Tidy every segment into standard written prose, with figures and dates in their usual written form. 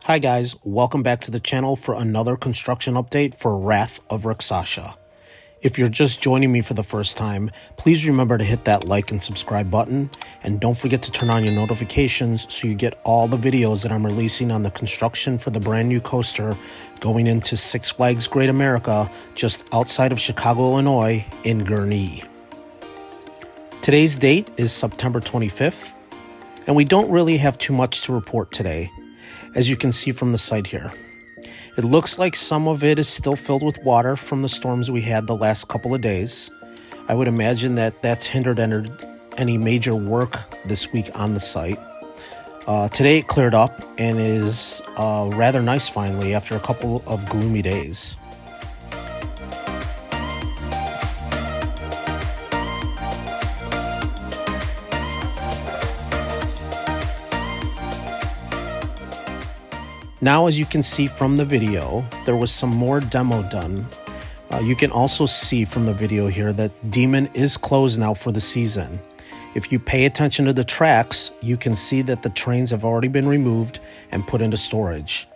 Hi guys, welcome back to the channel for another construction update for Wrath of Rakshasa. If you're just joining me for the first time, please remember to hit that like and subscribe button, and don't forget to turn on your notifications so you get all the videos that I'm releasing on the construction for the brand new coaster going into Six Flags Great America just outside of Chicago, Illinois in Gurnee. Today's date is September 25th, and we don't really have too much to report today, as you can see from the site here. It looks like some of it is still filled with water from the storms we had the last couple of days. I would imagine that that's hindered any major work this week on the site. Today it cleared up and is rather nice finally after a couple of gloomy days. Now, as you can see from the video, there was some more demo done. You can also see from the video here that Demon is closed now for the season. If you pay attention to the tracks, you can see that the trains have already been removed and put into storage.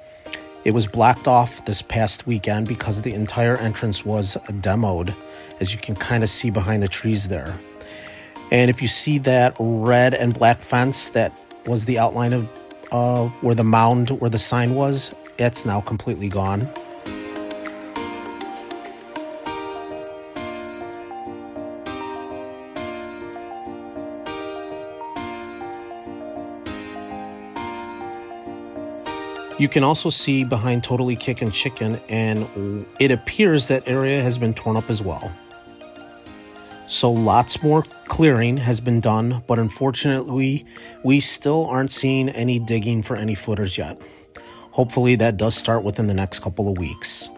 It was blocked off this past weekend because the entire entrance was demoed, as you can kind of see behind the trees there. And if you see that red and black fence that was the outline of where the mound, where the sign was, it's now completely gone. You can also see behind Totally Kickin' Chicken, and it appears that area has been torn up as well. So lots more clearing has been done, but unfortunately, we still aren't seeing any digging for any footers yet. Hopefully that does start within the next couple of weeks.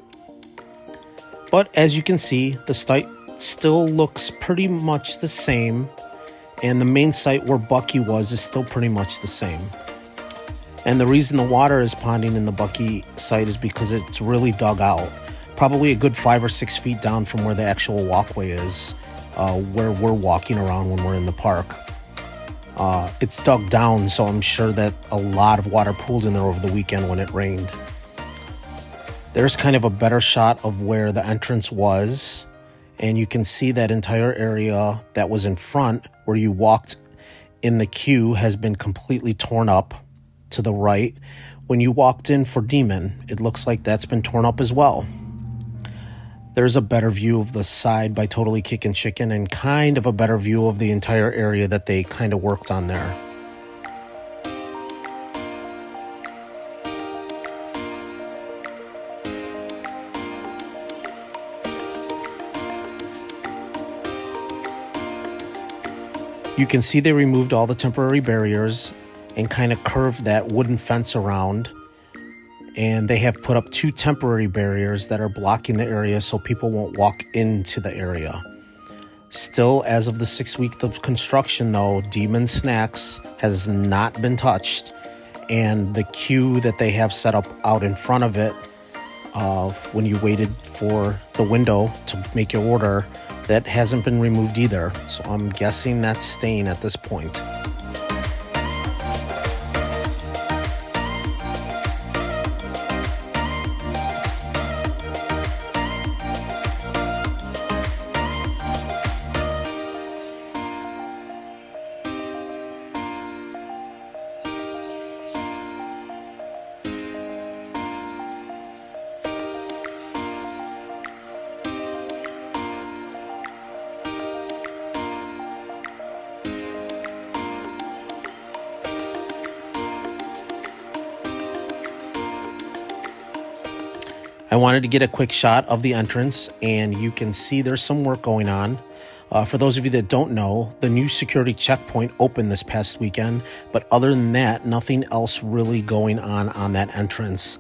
But as you can see, the site still looks pretty much the same, and the main site where Bucky was is still pretty much the same. And the reason the water is ponding in the Bucky site is because it's really dug out, probably a good 5 or 6 feet down from where the actual walkway is. Where we're walking around when we're in the park. It's dug down, so I'm sure that a lot of water pooled in there over the weekend when it rained. There's kind of a better shot of where the entrance was, and you can see that entire area that was in front where you walked in the queue has been completely torn up to the right. When you walked in for Demon, it looks like that's been torn up as well. There's a better view of the side by Totally Kickin' Chicken and kind of a better view of the entire area that they kind of worked on there. You can see they removed all the temporary barriers and kind of curved that wooden fence around. And they have put up 2 temporary barriers that are blocking the area so people won't walk into the area. Still, as of the 6th week of construction though, Demon Snacks has not been touched. And the queue that they have set up out in front of it, when you waited for the window to make your order, that hasn't been removed either. So I'm guessing that's staying at this point. I wanted to get a quick shot of the entrance, and you can see there's some work going on. For those of you that don't know, the new security checkpoint opened this past weekend, but other than that, nothing else really going on that entrance.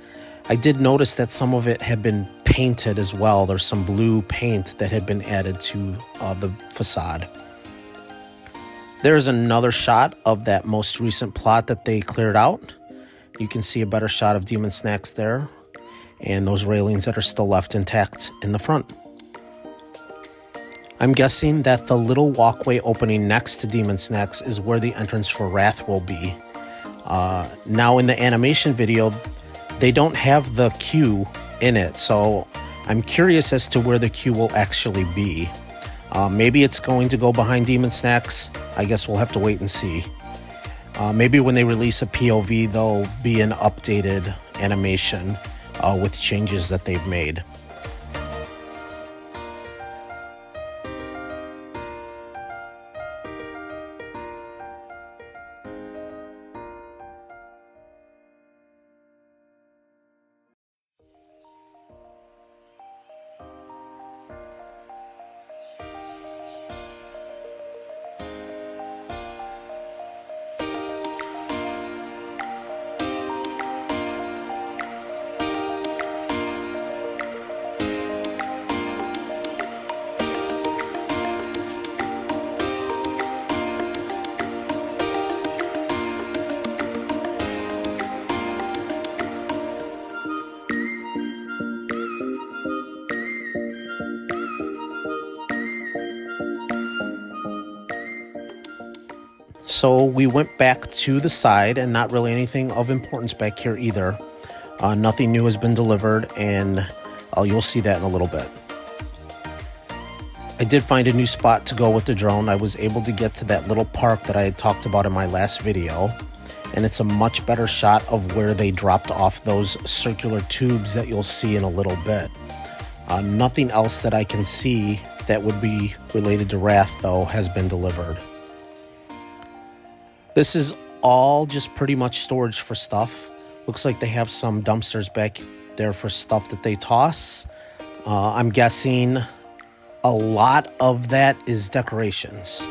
I did notice that some of it had been painted as well. There's some blue paint that had been added to the facade. There's another shot of that most recent plot that they cleared out. You can see a better shot of Demon Snacks there, and those railings that are still left intact in the front. I'm guessing that the little walkway opening next to Demon Snacks is where the entrance for Wrath will be. Now in the animation video, they don't have the queue in it, so I'm curious as to where the queue will actually be. Maybe it's going to go behind Demon Snacks. I guess we'll have to wait and see. Maybe when they release a POV, there'll be an updated animation with changes that they've made. So we went back to the side, and not really anything of importance back here either. Nothing new has been delivered, and you'll see that in a little bit. I did find a new spot to go with the drone. I was able to get to that little park that I had talked about in my last video, and it's a much better shot of where they dropped off those circular tubes that you'll see in a little bit. Nothing else that I can see that would be related to Wrath, though, has been delivered. This is all just pretty much storage for stuff. Looks like they have some dumpsters back there for stuff that they toss. I'm guessing a lot of that is decorations.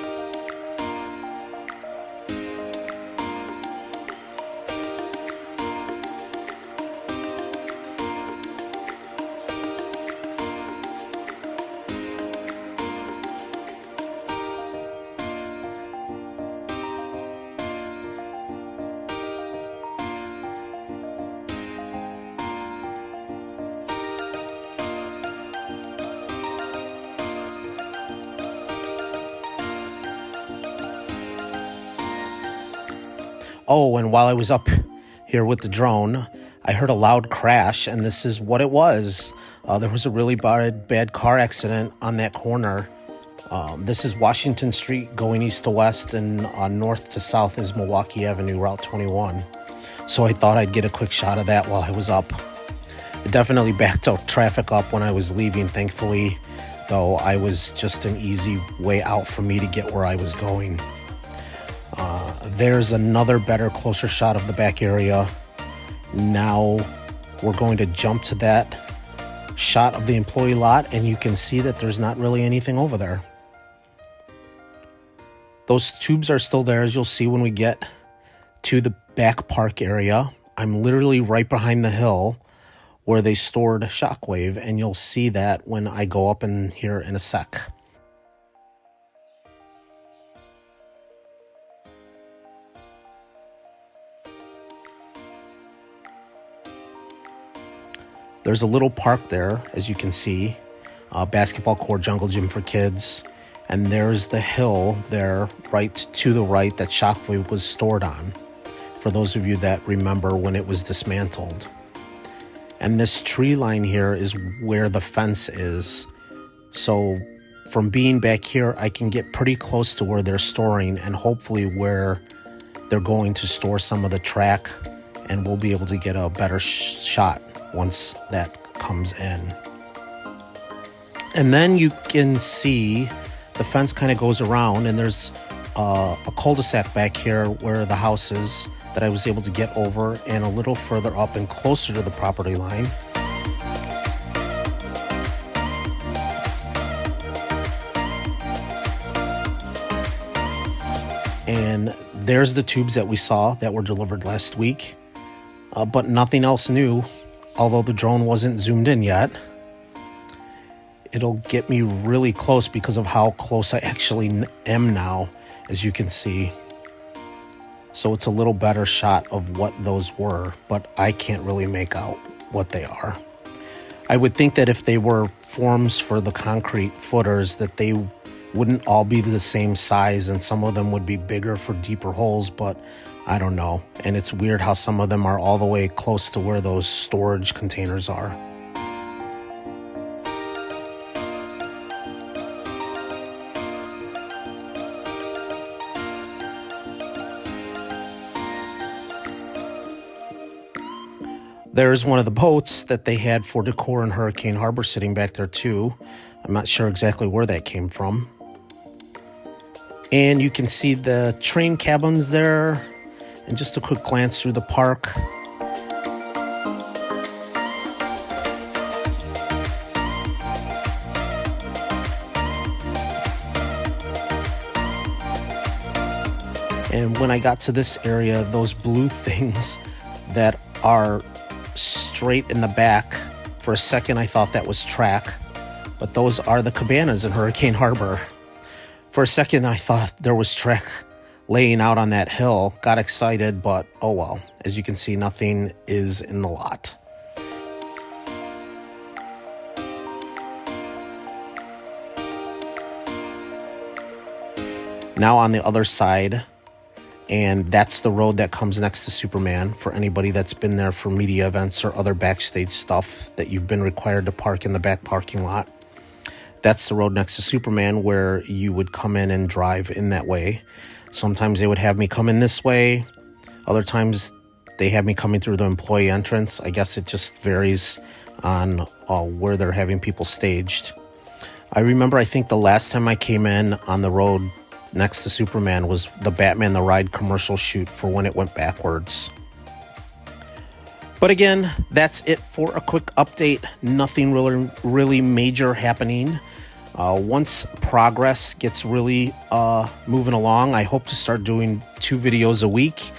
Oh, and while I was up here with the drone, I heard a loud crash, and this is what it was. There was a really bad car accident on that corner. This is Washington Street going east to west, and north to south is Milwaukee Avenue, Route 21. So I thought I'd get a quick shot of that while I was up. It definitely backed up traffic up when I was leaving, thankfully, though I was just an easy way out for me to get where I was going. There's another better, closer shot of the back area. Now we're going to jump to that shot of the employee lot, and you can see that there's not really anything over there. Those tubes are still there, as you'll see when we get to the back park area. I'm literally right behind the hill where they stored Shockwave, and you'll see that when I go up in here in a sec. There's a little park there, as you can see, basketball court, jungle gym for kids, and there's the hill there right to the right that Shockwave was stored on, for those of you that remember when it was dismantled. And this tree line here is where the fence is, so from being back here, I can get pretty close to where they're storing, and hopefully where they're going to store some of the track, and we'll be able to get a better shot once that comes in. And then you can see the fence kind of goes around, and there's a cul-de-sac back here where the house is that I was able to get over, and a little further up and closer to the property line. And there's the tubes that we saw that were delivered last week, but nothing else new. Although the drone wasn't zoomed in yet. It'll get me really close because of how close I actually am now, as you can see. So it's a little better shot of what those were, but I can't really make out what they are. I would think that if they were forms for the concrete footers, that they wouldn't all be the same size, and some of them would be bigger for deeper holes, but I don't know. And it's weird how some of them are all the way close to where those storage containers are. There's one of the boats that they had for decor in Hurricane Harbor sitting back there too. I'm not sure exactly where that came from. And you can see the train cabins there. And just a quick glance through the park. And when I got to this area, those blue things that are straight in the back, for a second I thought that was track, but those are the cabanas in Hurricane Harbor. For a second I thought there was track laying out on that hill. Got excited, but oh well. As you can see, nothing is in the lot. Now on the other side, and that's the road that comes next to Superman for anybody that's been there for media events or other backstage stuff that you've been required to park in the back parking lot. That's the road next to Superman where you would come in and drive in that way. Sometimes they would have me come in this way. Other times they have me coming through the employee entrance. I guess it just varies on where they're having people staged. I remember, I think the last time I came in on the road next to Superman was the Batman the Ride commercial shoot for when it went backwards. But again, that's it for a quick update. Nothing really major happening. Once progress gets really moving along, I hope to start doing 2 videos a week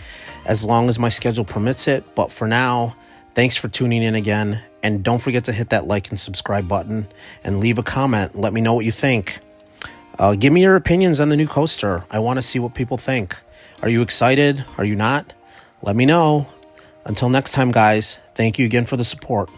as long as my schedule permits it. But for now, thanks for tuning in again. And don't forget to hit that like and subscribe button and leave a comment. Let me know what you think. Give me your opinions on the new coaster. I want to see what people think. Are you excited? Are you not? Let me know. Until next time, guys, thank you again for the support.